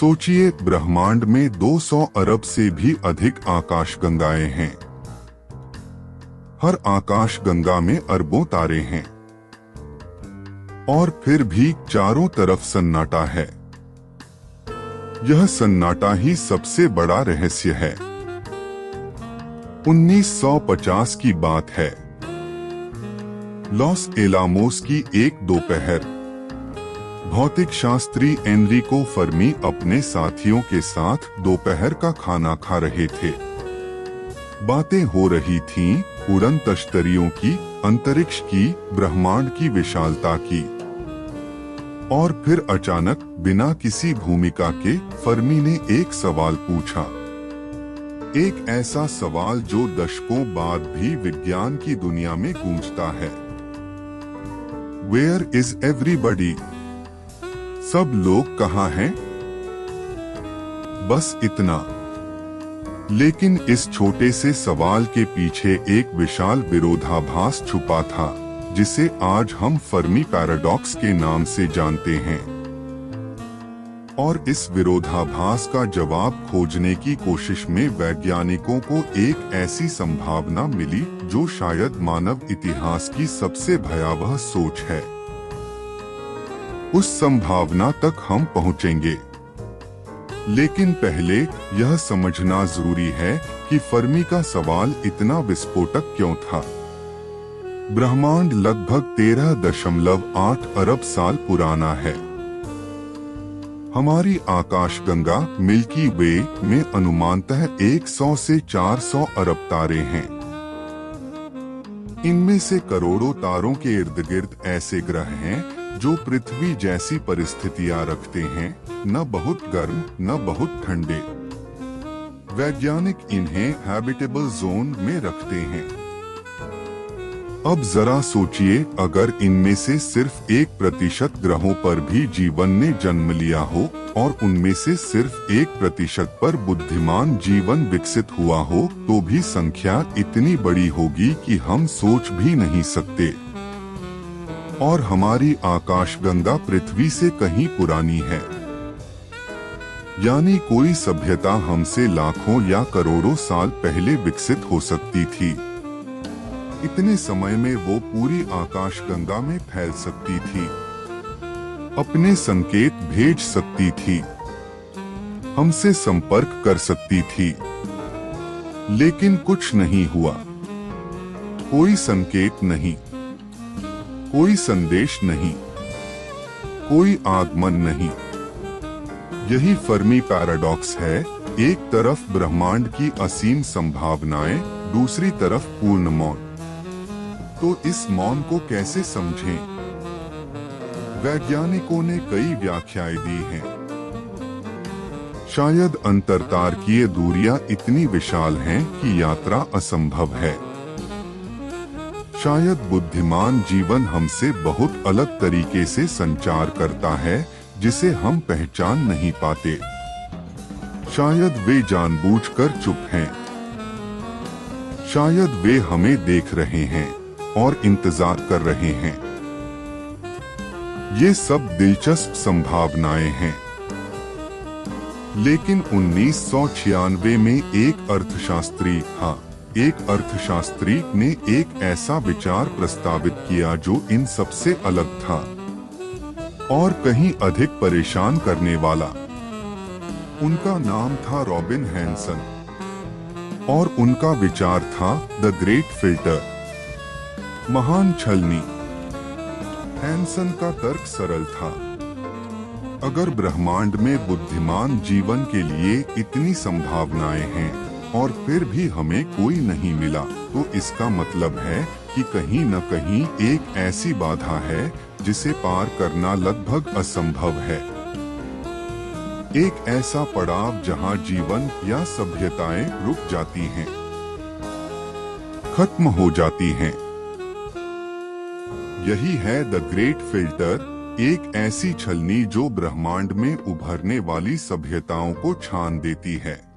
सोचिए, ब्रह्मांड में 200 अरब से भी अधिक आकाशगंगाएं हैं। हर आकाशगंगा में अरबों तारे हैं और फिर भी चारों तरफ सन्नाटा है। यह सन्नाटा ही सबसे बड़ा रहस्य है। 1950 की बात है। लॉस एलामोस की एक दोपहर भौतिक शास्त्री एनरिको फर्मी अपने साथियों के साथ दोपहर का खाना खा रहे थे। बातें हो रही थीं उड़न तश्तरियों की, अंतरिक्ष की, ब्रह्मांड की विशालता की। और फिर अचानक बिना किसी भूमिका के फर्मी ने एक सवाल पूछा। एक ऐसा सवाल जो दशकों बाद भी विज्ञान की दुनिया में गूंजता है। Where is everybody? सब लोग कहाँ हैं? बस इतना। लेकिन इस छोटे से सवाल के पीछे एक विशाल विरोधाभास छुपा था, जिसे आज हम फर्मी पैराडॉक्स के नाम से जानते हैं। और इस विरोधाभास का जवाब खोजने की कोशिश में वैज्ञानिकों को एक ऐसी संभावना मिली जो शायद मानव इतिहास की सबसे भयावह सोच है। उस संभावना तक हम पहुंचेंगे, लेकिन पहले यह समझना जरूरी है कि फर्मी का सवाल इतना विस्फोटक क्यों था। ब्रह्मांड लगभग 13.8 अरब साल पुराना है। हमारी आकाशगंगा मिल्की वे में अनुमानतः 100 से 400 अरब तारे हैं। इनमें से करोड़ों तारों के इर्द गिर्द ऐसे ग्रह हैं जो पृथ्वी जैसी परिस्थितियां रखते हैं, न बहुत गर्म न बहुत ठंडे। वैज्ञानिक इन्हें हैबिटेबल जोन में रखते हैं। अब जरा सोचिए, अगर इनमें से सिर्फ 1% ग्रहों पर भी जीवन ने जन्म लिया हो और उनमें से सिर्फ 1% पर बुद्धिमान जीवन विकसित हुआ हो, तो भी संख्या इतनी बड़ी होगी कि हम सोच भी नहीं सकते। और हमारी आकाशगंगा पृथ्वी से कहीं पुरानी है। यानी कोई सभ्यता हमसे लाखों या करोड़ों साल पहले विकसित हो सकती थी। इतने समय में वो पूरी आकाशगंगा में फैल सकती थी, अपने संकेत भेज सकती थी, हमसे संपर्क कर सकती थी। लेकिन कुछ नहीं हुआ। कोई संकेत नहीं, कोई संदेश नहीं, कोई आगमन नहीं। यही फर्मी पैराडॉक्स है। एक तरफ ब्रह्मांड की असीम संभावनाएं, दूसरी तरफ पूर्ण मौन। तो इस मौन को कैसे समझें? वैज्ञानिकों ने कई व्याख्याएं दी हैं। शायद अंतरतारकीय दूरियां इतनी विशाल हैं कि यात्रा असंभव है। शायद बुद्धिमान जीवन हमसे बहुत अलग तरीके से संचार करता है, जिसे हम पहचान नहीं पाते। शायद वे जानबूझकर चुप हैं। शायद वे हमें देख रहे हैं और इंतजार कर रहे हैं। ये सब दिलचस्प संभावनाएं हैं। लेकिन 1996 में एक अर्थशास्त्री ने एक ऐसा विचार प्रस्तावित किया जो इन सबसे अलग था और कहीं अधिक परेशान करने वाला। उनका नाम था रॉबिन हैंसन और उनका विचार था द ग्रेट फिल्टर, महान छलनी। हैंसन का तर्क सरल था। अगर ब्रह्मांड में बुद्धिमान जीवन के लिए इतनी संभावनाएं हैं और फिर भी हमें कोई नहीं मिला, तो इसका मतलब है कि कहीं न कहीं एक ऐसी बाधा है जिसे पार करना लगभग असंभव है। एक ऐसा पड़ाव जहां जीवन या सभ्यताएं रुक जाती हैं, खत्म हो जाती हैं। यही है द ग्रेट फिल्टर, एक ऐसी छलनी जो ब्रह्मांड में उभरने वाली सभ्यताओं को छान देती है।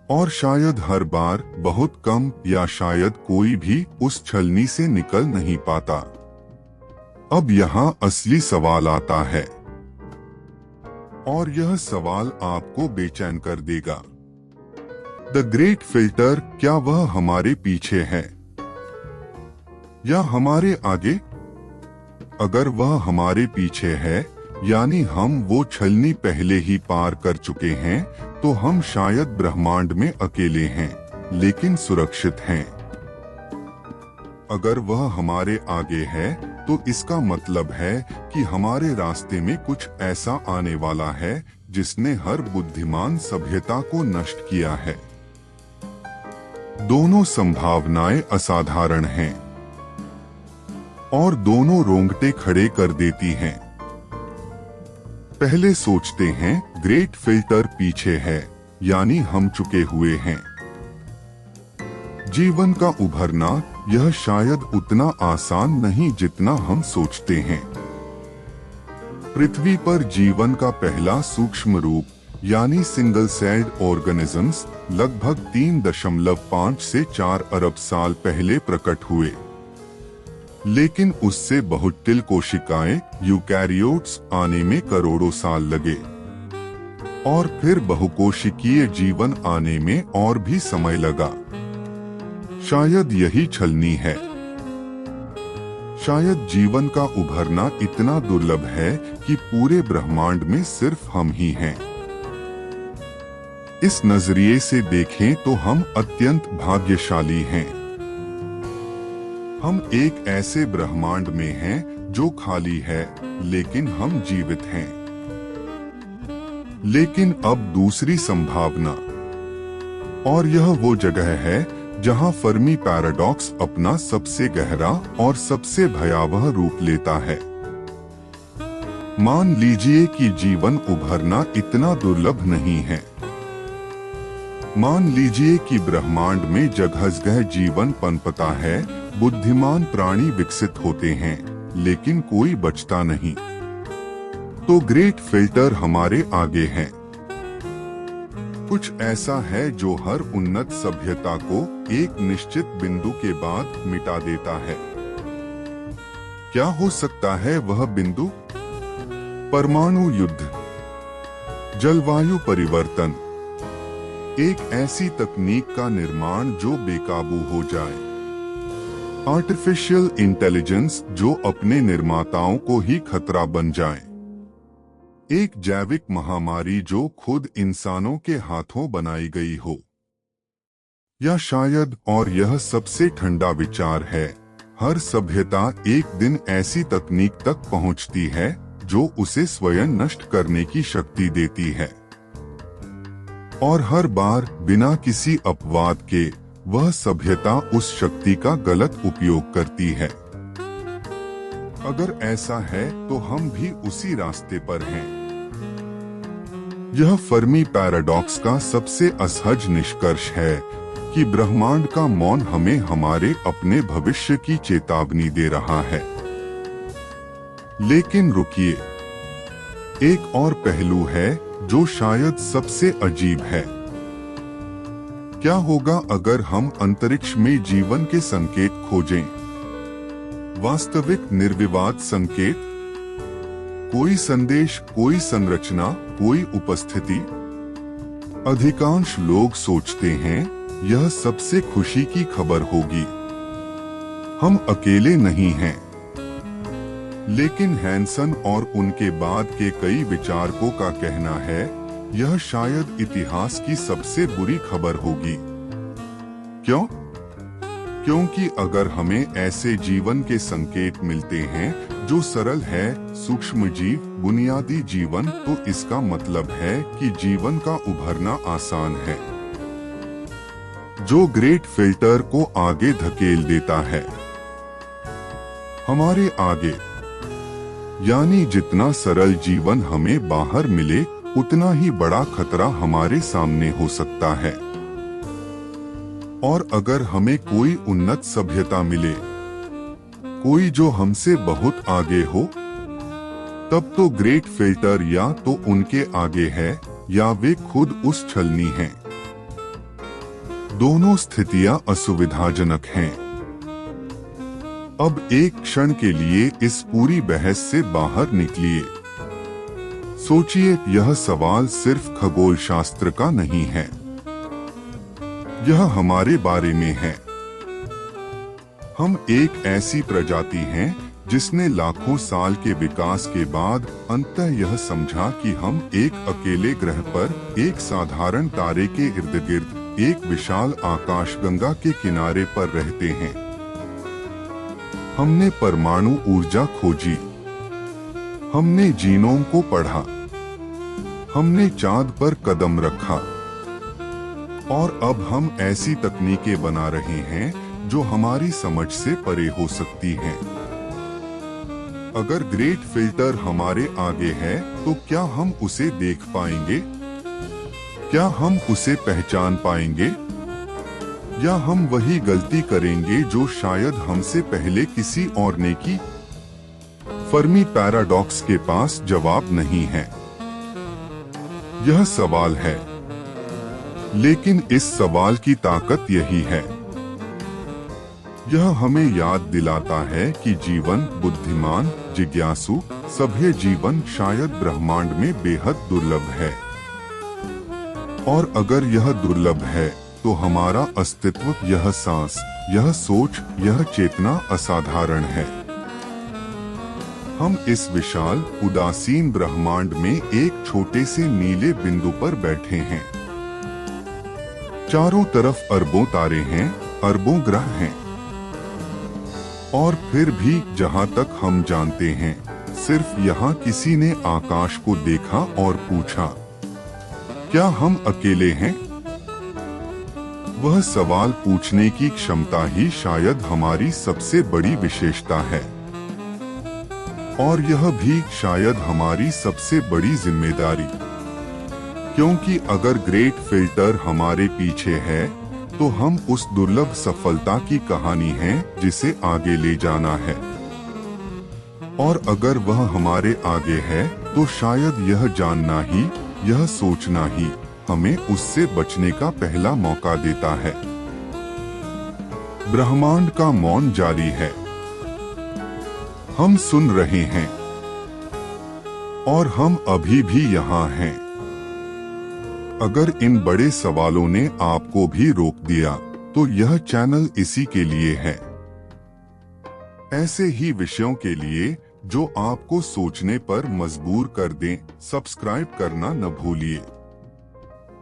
और शायद हर बार बहुत कम या शायद कोई भी उस छलनी से निकल नहीं पाता। अब यहाँ असली सवाल आता है, और यह सवाल आपको बेचैन कर देगा। द ग्रेट फिल्टर, क्या वह हमारे पीछे है या हमारे आगे? अगर वह हमारे पीछे है, यानी हम वो छलनी पहले ही पार कर चुके हैं, तो हम शायद ब्रह्मांड में अकेले हैं, लेकिन सुरक्षित हैं। अगर वह हमारे आगे है, तो इसका मतलब है कि हमारे रास्ते में कुछ ऐसा आने वाला है जिसने हर बुद्धिमान सभ्यता को नष्ट किया है। दोनों संभावनाएं असाधारण हैं और दोनों रोंगटे खड़े कर देती हैं। पहले सोचते हैं ग्रेट फिल्टर पीछे है, यानी हम चुके हुए हैं। जीवन का उभरना यह शायद उतना आसान नहीं जितना हम सोचते हैं। पृथ्वी पर जीवन का पहला सूक्ष्म रूप यानी सिंगल सेल्ड ऑर्गेनिजम्स लगभग 3.5 से 4 अरब साल पहले प्रकट हुए। लेकिन उससे बहुटिल कोशिकाएं यूकैरियोट्स आने में करोड़ों साल लगे और फिर बहुकोशिकीय जीवन आने में और भी समय लगा। शायद यही छलनी है। शायद जीवन का उभरना इतना दुर्लभ है कि पूरे ब्रह्मांड में सिर्फ हम ही हैं। इस नजरिए से देखें तो हम अत्यंत भाग्यशाली हैं। हम एक ऐसे ब्रह्मांड में हैं जो खाली है, लेकिन हम जीवित हैं। लेकिन अब दूसरी संभावना, और यह वो जगह है जहां फर्मी पैराडॉक्स अपना सबसे गहरा और सबसे भयावह रूप लेता है। मान लीजिए कि जीवन उभरना इतना दुर्लभ नहीं है। मान लीजिए कि ब्रह्मांड में जगह-जगह जीवन पनपता है, बुद्धिमान प्राणी विकसित होते हैं, लेकिन कोई बचता नहीं। तो ग्रेट फिल्टर हमारे आगे है। कुछ ऐसा है जो हर उन्नत सभ्यता को एक निश्चित बिंदु के बाद मिटा देता है। क्या हो सकता है वह बिंदु? परमाणु युद्ध, जलवायु परिवर्तन, एक ऐसी तकनीक का निर्माण जो बेकाबू हो जाए, आर्टिफिशियल इंटेलिजेंस जो अपने निर्माताओं को ही खतरा बन जाए, एक जैविक महामारी जो खुद इंसानों के हाथों बनाई गई हो, या शायद, और यह सबसे ठंडा विचार है, हर सभ्यता एक दिन ऐसी तकनीक तक पहुंचती है जो उसे स्वयं नष्ट करने की शक्ति देती है। और हर बार बिना किसी अपवाद के वह सभ्यता उस शक्ति का गलत उपयोग करती है। अगर ऐसा है तो हम भी उसी रास्ते पर हैं। यह फर्मी पैराडॉक्स का सबसे असहज निष्कर्ष है कि ब्रह्मांड का मौन हमें हमारे अपने भविष्य की चेतावनी दे रहा है। लेकिन रुकिए, एक और पहलू है जो शायद सबसे अजीब है। क्या होगा अगर हम अंतरिक्ष में जीवन के संकेत खोजें? वास्तविक निर्विवाद संकेत, कोई संदेश, कोई संरचना, कोई उपस्थिति। अधिकांश लोग सोचते हैं यह सबसे खुशी की खबर होगी। हम अकेले नहीं हैं। लेकिन हैंसन और उनके बाद के कई विचारकों का कहना है यह शायद इतिहास की सबसे बुरी खबर होगी। क्यों? क्योंकि अगर हमें ऐसे जीवन के संकेत मिलते हैं जो सरल है, सूक्ष्म जीव, बुनियादी जीवन, तो इसका मतलब है कि जीवन का उभरना आसान है, जो ग्रेट फिल्टर को आगे धकेल देता है। हमारे आगे, यानी जितना सरल जीवन हमें बाहर मिले, उतना ही बड़ा खतरा हमारे सामने हो सकता है। और अगर हमें कोई उन्नत सभ्यता मिले, कोई जो हमसे बहुत आगे हो, तब तो ग्रेट फिल्टर या तो उनके आगे है या वे खुद उस छलनी हैं। दोनों स्थितियां असुविधाजनक हैं। अब एक क्षण के लिए इस पूरी बहस से बाहर निकलिए। सोचिए, यह सवाल सिर्फ खगोल शास्त्र का नहीं है, यह हमारे बारे में है। हम एक ऐसी प्रजाति हैं जिसने लाखों साल के विकास के बाद अंततः यह समझा कि हम एक अकेले ग्रह पर एक साधारण तारे के इर्द गिर्द एक विशाल आकाशगंगा के किनारे पर रहते हैं। हमने परमाणु ऊर्जा खोजी, हमने जीनोम को पढ़ा, हमने चांद पर कदम रखा और अब हम ऐसी तकनीकें बना रहे हैं जो हमारी समझ से परे हो सकती हैं। अगर ग्रेट फिल्टर हमारे आगे है तो क्या हम उसे देख पाएंगे? क्या हम उसे पहचान पाएंगे? या हम वही गलती करेंगे जो शायद हमसे पहले किसी और ने की? फर्मी पैराडॉक्स के पास जवाब नहीं है। यह सवाल है, लेकिन इस सवाल की ताकत यही है। यह हमें याद दिलाता है कि जीवन, बुद्धिमान, जिज्ञासु, सभ्य जीवन शायद ब्रह्मांड में बेहद दुर्लभ है। और अगर यह दुर्लभ है तो हमारा अस्तित्व, यह सांस, यह सोच, यह चेतना असाधारण है। हम इस विशाल, उदासीन ब्रह्मांड में एक छोटे से नीले बिंदु पर बैठे हैं। चारों तरफ अरबों तारे हैं, अरबों ग्रह हैं। और फिर भी जहां तक हम जानते हैं, सिर्फ यहाँ किसी ने आकाश को देखा और पूछा, क्या हम अकेले हैं? वह सवाल पूछने की क्षमता ही शायद हमारी सबसे बड़ी विशेषता है। और यह भी शायद हमारी सबसे बड़ी जिम्मेदारी। क्योंकि अगर ग्रेट फिल्टर हमारे पीछे है तो हम उस दुर्लभ सफलता की कहानी हैं जिसे आगे ले जाना है। और अगर वह हमारे आगे है तो शायद यह जानना ही, यह सोचना ही हमें उससे बचने का पहला मौका देता है। ब्रह्मांड का मौन जारी है। हम सुन रहे हैं और हम अभी भी यहाँ हैं। अगर इन बड़े सवालों ने आपको भी रोक दिया तो यह चैनल इसी के लिए है। ऐसे ही विषयों के लिए जो आपको सोचने पर मजबूर कर दें, सब्सक्राइब करना न भूलिए।